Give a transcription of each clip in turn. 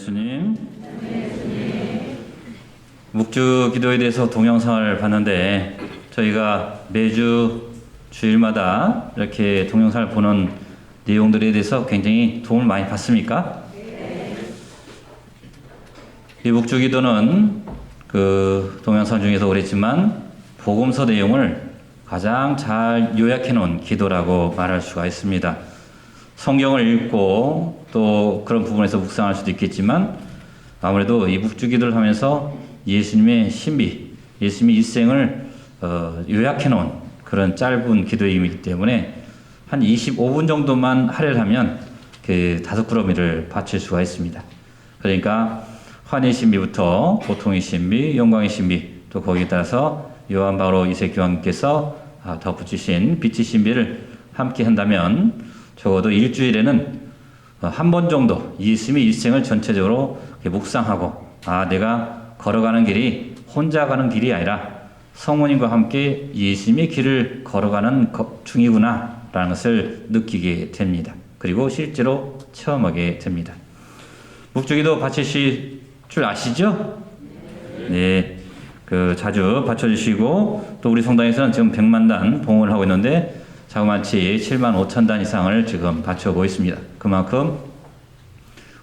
예수님. 묵주 기도에 대해서 동영상을 봤는데 저희가 매주 주일마다 이렇게 동영상을 보는 내용들에 대해서 굉장히 도움을 많이 받습니까? 이 묵주 기도는 그 동영상 중에서 그랬지만 복음서 내용을 가장 잘 요약해 놓은 기도라고 말할 수가 있습니다. 성경을 읽고 또 그런 부분에서 묵상할 수도 있겠지만 아무래도 이 묵주 기도를 하면서 예수님의 신비, 예수님의 일생을 요약해 놓은 그런 짧은 기도이기 때문에 한 25분 정도만 할애하면 그 5구러미를 바칠 수가 있습니다. 그러니까 환희의 신비부터 보통의 신비, 영광의 신비, 또 거기에 따라서 요한 바오로 2세 교황님께서 덧붙이신 빛의 신비를 함께 한다면 적어도 일주일에는 한 번 정도 예수님의 일생을 전체적으로 묵상하고 내가 걸어가는 길이 혼자 가는 길이 아니라 성모님과 함께 예수님의 길을 걸어가는 중이구나 라는 것을 느끼게 됩니다. 그리고 실제로 체험하게 됩니다. 묵주기도 바치실 줄 아시죠? 네, 자주 바쳐주시고 또 우리 성당에서는 지금 100만단 봉헌을 하고 있는데 자그마치 7만 5천 단 이상을 지금 바쳐오고 있습니다. 그만큼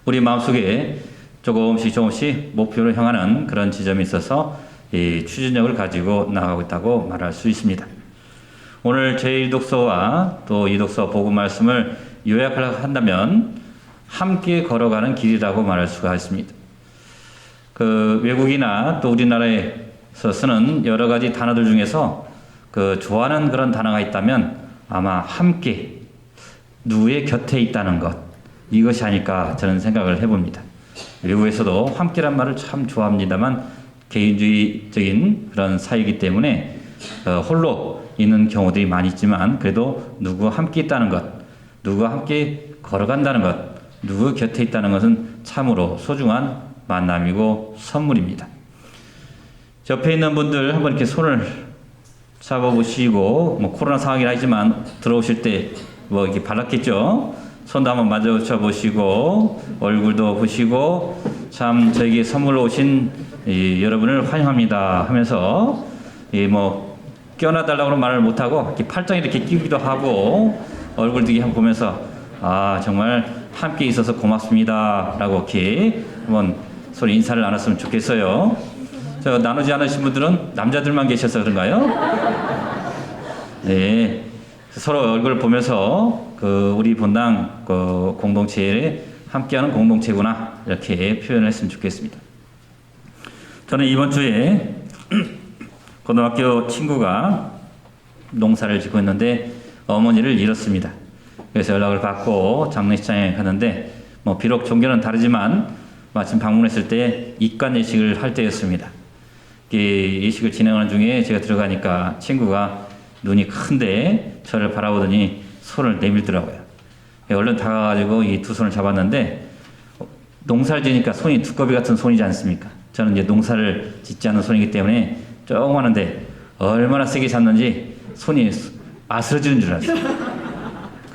우리 마음속에 조금씩 목표를 향하는 그런 지점이 있어서 이 추진력을 가지고 나가고 있다고 말할 수 있습니다. 오늘 제1독서와 또 2독서 복음 말씀을 요약하려고 한다면 함께 걸어가는 길이라고 말할 수가 있습니다. 외국이나 또 우리나라에서 쓰는 여러 가지 단어들 중에서 좋아하는 그런 단어가 있다면 아마 함께 누구의 곁에 있다는 것, 이것이 아닐까 저는 생각을 해봅니다. 외국에서도 함께란 말을 참 좋아합니다만 개인주의적인 그런 사회이기 때문에 홀로 있는 경우들이 많이 있지만 그래도 누구와 함께 있다는 것, 누구와 함께 걸어간다는 것, 누구 곁에 있다는 것은 참으로 소중한 만남이고 선물입니다. 옆에 있는 분들 한번 이렇게 손을 잡아보시고 코로나 상황이라 하지만 들어오실 때 이렇게 발랐겠죠? 손도 한번 마주쳐 보시고 얼굴도 보시고 참 저에게 선물로 오신 여러분을 환영합니다 하면서 껴놔달라고 말을 못하고 이렇게 팔짱 이렇게 끼기도 하고 얼굴 되게 한번 보면서 정말 함께 있어서 고맙습니다 라고 이렇게 한번 서로 인사를 나눴으면 좋겠어요. 나누지 않으신 분들은 남자들만 계셔서 그런가요? 네, 서로 얼굴을 보면서 우리 본당 공동체에 함께하는 공동체구나 이렇게 표현을 했으면 좋겠습니다. 저는 이번 주에 고등학교 친구가 농사를 짓고 있는데 어머니를 잃었습니다. 그래서 연락을 받고 장례식장에 갔는데 비록 종교는 다르지만 마침 방문했을 때 입관 예식을 할 때였습니다. 예식을 진행하는 중에 제가 들어가니까 친구가 눈이 큰데 저를 바라보더니 손을 내밀더라고요. 얼른 다가가지고 이 두 손을 잡았는데 농사를 지니까 손이 두꺼비 같은 손이지 않습니까? 저는 이제 농사를 짓지 않는 손이기 때문에 조그마한데 얼마나 세게 잡는지 손이 아스러지는 줄 알았어요.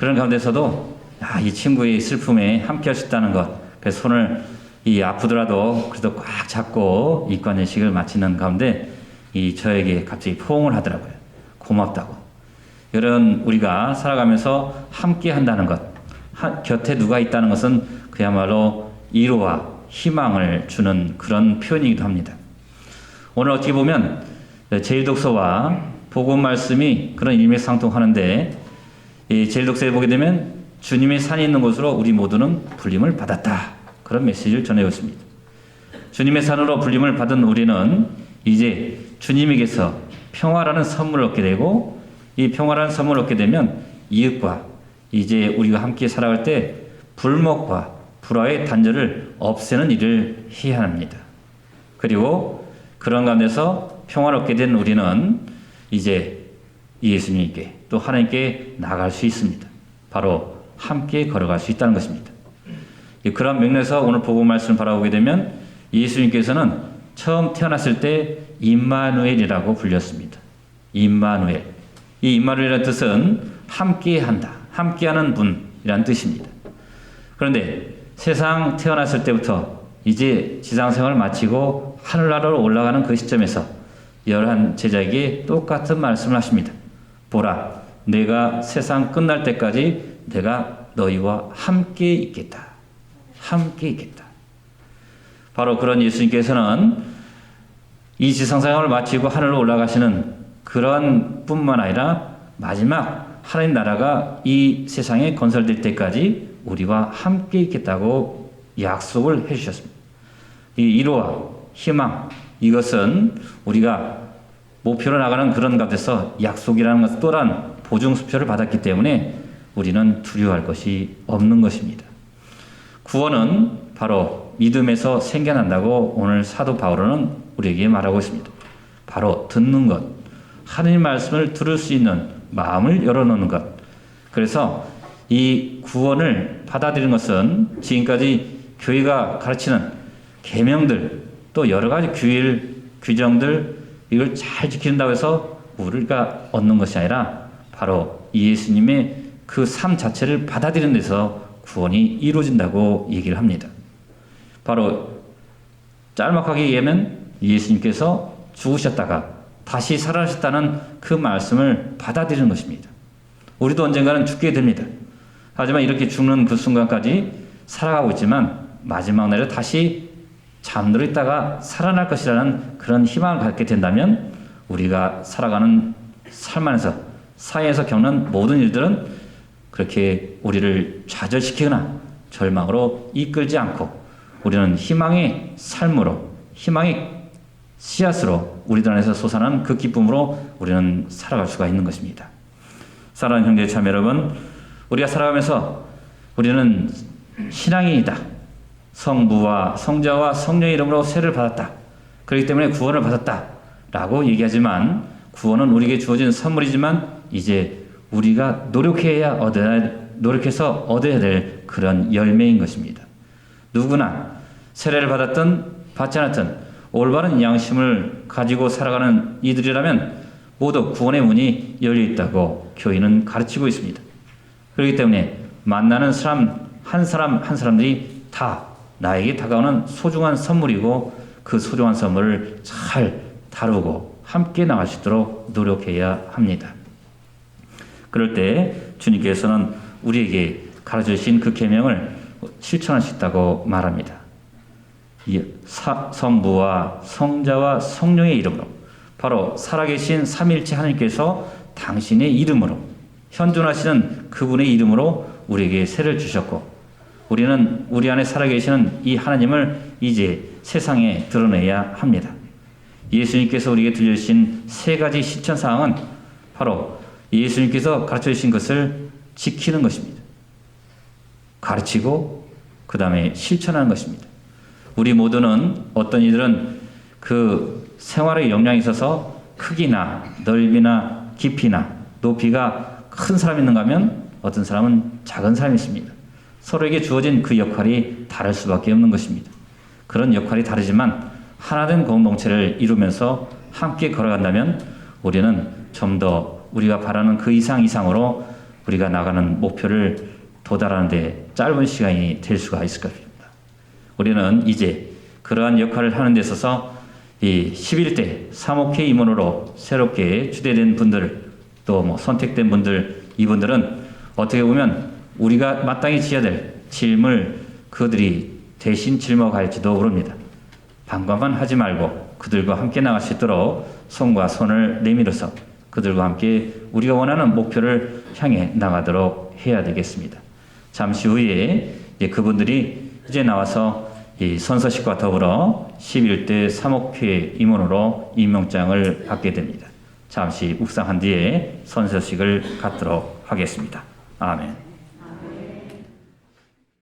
그런 가운데서도 이 친구의 슬픔에 함께 할 수 있다는 것, 그래서 손을 아프더라도 그래도 꽉 잡고 입관 예식을 마치는 가운데 저에게 갑자기 포옹을 하더라고요. 고맙다고. 이런 우리가 살아가면서 함께 한다는 것, 곁에 누가 있다는 것은 그야말로 위로와 희망을 주는 그런 표현이기도 합니다. 오늘 어떻게 보면 제1독서와 복음 말씀이 그런 일맥상통하는데 제1독서에 보게 되면 주님의 산이 있는 곳으로 우리 모두는 불림을 받았다. 그런 메시지를 전해줬습니다. 주님의 산으로 불림을 받은 우리는 이제 주님에게서 평화라는 선물을 얻게 되고 이 평화라는 선물을 얻게 되면 이웃과 이제 우리가 함께 살아갈 때 불목과 불화의 단절을 없애는 일을 해야 합니다. 그리고 그런 가운데서 평화를 얻게 된 우리는 이제 예수님께 또 하나님께 나아갈 수 있습니다. 바로 함께 걸어갈 수 있다는 것입니다. 그런 맥락에서 오늘 복음 말씀을 바라보게 되면 예수님께서는 처음 태어났을 때 임마누엘이라고 불렸습니다. 임마누엘. 이 임마누엘이라는 뜻은 함께한다, 함께하는 분이라는 뜻입니다. 그런데 세상 태어났을 때부터 이제 지상생활을 마치고 하늘나라로 올라가는 그 시점에서 열한 제자에게 똑같은 말씀을 하십니다. 보라, 내가 세상 끝날 때까지 내가 너희와 함께 있겠다. 함께 있겠다. 바로 그런 예수님께서는 이 지상생활을 마치고 하늘로 올라가시는 그런 뿐만 아니라 마지막 하나님 나라가 이 세상에 건설될 때까지 우리와 함께 있겠다고 약속을 해주셨습니다. 이 위로와 희망, 이것은 우리가 목표로 나가는 그런 가운데서 약속이라는 것은 또한 보증수표를 받았기 때문에 우리는 두려워할 것이 없는 것입니다. 구원은 바로 믿음에서 생겨난다고 오늘 사도 바울은 우리에게 말하고 있습니다. 바로 듣는 것, 하나님 말씀을 들을 수 있는 마음을 열어놓는 것. 그래서 이 구원을 받아들이는 것은 지금까지 교회가 가르치는 계명들, 또 여러 가지 규율, 규정들, 이걸 잘 지킨다고 해서 우리가 얻는 것이 아니라 바로 예수님의 그 삶 자체를 받아들이는 데서 구원이 이루어진다고 얘기를 합니다. 바로 짤막하게 얘기하면 예수님께서 죽으셨다가 다시 살아나셨다는 그 말씀을 받아들이는 것입니다. 우리도 언젠가는 죽게 됩니다. 하지만 이렇게 죽는 그 순간까지 살아가고 있지만 마지막 날에 다시 잠들어 있다가 살아날 것이라는 그런 희망을 갖게 된다면 우리가 살아가는 삶 안에서 사회에서 겪는 모든 일들은 그렇게 우리를 좌절시키거나 절망으로 이끌지 않고 우리는 희망의 삶으로, 희망의 씨앗으로 우리들 안에서 솟아나는 그 기쁨으로 우리는 살아갈 수가 있는 것입니다. 사랑하는 형제 자매 여러분, 우리가 살아가면서 우리는 신앙인이다. 성부와 성자와 성령의 이름으로 세를 받았다. 그렇기 때문에 구원을 받았다. 라고 얘기하지만 구원은 우리에게 주어진 선물이지만 이제 우리가 노력해서 얻어야 될 그런 열매인 것입니다. 누구나 세례를 받았든 받지 않았든 올바른 양심을 가지고 살아가는 이들이라면 모두 구원의 문이 열려 있다고 교회는 가르치고 있습니다. 그렇기 때문에 만나는 사람 한 사람들이 다 나에게 다가오는 소중한 선물이고 그 소중한 선물을 잘 다루고 함께 나갈 수 있도록 노력해야 합니다. 그럴 때 주님께서는 우리에게 가르쳐주신 그 계명을 실천할 수 있다고 말합니다. 성부와 성자와 성령의 이름으로 바로 살아계신 삼위일체 하나님께서 당신의 이름으로 현존하시는 그분의 이름으로 우리에게 세를 주셨고 우리는 우리 안에 살아계시는 이 하나님을 이제 세상에 드러내야 합니다. 예수님께서 우리에게 들려주신 세 가지 실천사항은 바로 예수님께서 가르쳐주신 것을 지키는 것입니다. 가르치고 그 다음에 실천하는 것입니다. 우리 모두는 어떤 이들은 그 생활의 역량이 있어서 크기나 넓이나 깊이나 높이가 큰 사람이 있는가 하면 어떤 사람은 작은 사람이 있습니다. 서로에게 주어진 그 역할이 다를 수밖에 없는 것입니다. 그런 역할이 다르지만 하나된 공동체를 이루면서 함께 걸어간다면 우리는 좀 더 우리가 바라는 그 이상으로 우리가 나가는 목표를 도달하는 데 짧은 시간이 될 수가 있을 것입니다. 우리는 이제 그러한 역할을 하는 데 있어서 이 11대 사목회 임원으로 새롭게 주대된 분들 또 선택된 분들 이분들은 어떻게 보면 우리가 마땅히 지어야 될 짐을 그들이 대신 짊어갈지도 모릅니다. 방관만 하지 말고 그들과 함께 나갈 수 있도록 손과 손을 내밀어서 그들과 함께 우리가 원하는 목표를 향해 나가도록 해야 되겠습니다. 잠시 후에 그분들이 이제 나와서 이 선서식과 더불어 11대 사목회 임원으로 임명장을 받게 됩니다. 잠시 묵상한 뒤에 선서식을 갖도록 하겠습니다. 아멘.